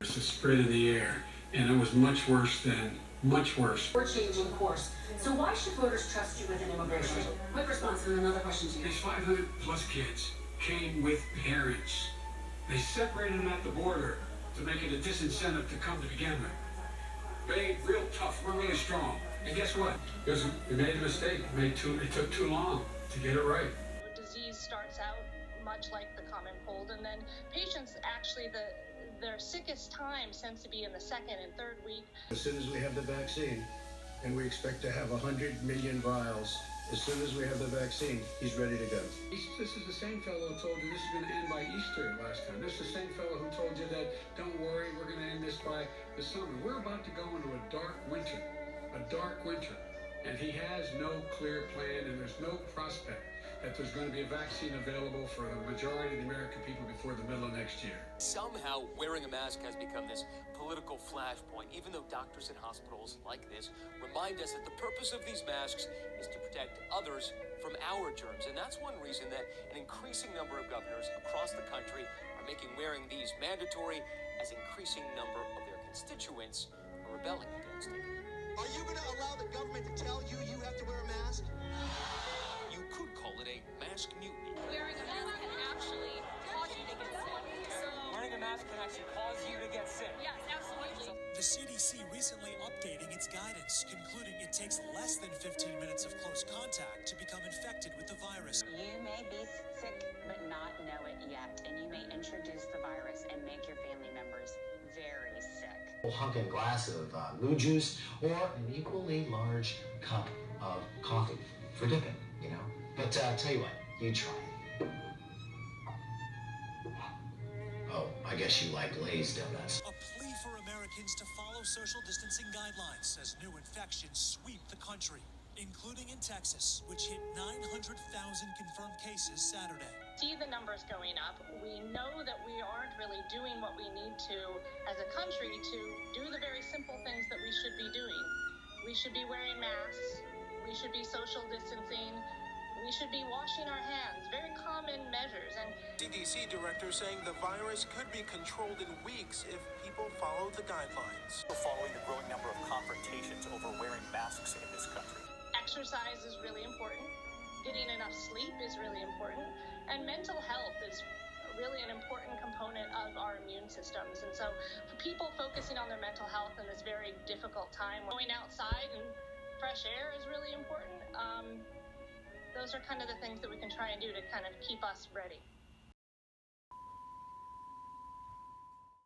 It's a spread in the air, and it was much worse. We're changing course. So why should voters trust you with an immigration? Quick response and another question to you. These 500 plus kids came with parents. They separated them at the border to make it a disincentive to come to begin with. Made real tough. We're really strong. And guess what? We made a mistake. It took too long to get it right. Disease starts out much like the common cold, and then patients actually their sickest time tends to be in the second and third week. As soon as we have the vaccine, and we expect to have 100 million vials, as soon as we have the vaccine, he's ready to go. This is the same fellow who told you this is going to end by Easter last time. This is the same fellow who told you that, don't worry, we're going to end this by the summer. We're about to go into a dark winter. And he has no clear plan, and there's no prospect that there's going to be a vaccine available for the majority of the American people before the middle of next year. Somehow, wearing a mask has become this political flashpoint, even though doctors and hospitals like this remind us that the purpose of these masks is to protect others from our germs. And that's one reason that an increasing number of governors across the country are making wearing these mandatory, as increasing number of their constituents are rebelling against it. Are you going to allow the government to tell you you have to wear a mask? You could call it a mask mutiny. Wearing a mask can actually cause you to get sick. Wearing a mask can actually cause you to get sick. Yes, absolutely. The CDC recently updating its guidance, concluding it takes less than 15 minutes of close contact to become infected with the virus. You may be sick but not know it yet, and you may introduce the virus and make your family members very sick. A hunk and glass of moo juice, or an equally large cup of coffee for dipping, But tell you what, you try it. Oh, I guess you like glazed donuts. A plea for Americans to follow social distancing guidelines as new infections sweep the country, including in Texas, which hit 900,000 confirmed cases Saturday. See the numbers going up. We know that we aren't really doing what we need to as a country to do the very simple things that we should be doing. We should be wearing masks. We should be social distancing. We should be washing our hands. Very common measures. And CDC director saying the virus could be controlled in weeks if people follow the guidelines. We're following the growing number of confrontations over wearing masks in this country. exercise is really important. Getting enough sleep is really important. And mental health is really an important component of our immune systems. And so for people focusing on their mental health in this very difficult time, going outside and fresh air is really important. Those are kind of the things that we can try and do to kind of keep us ready.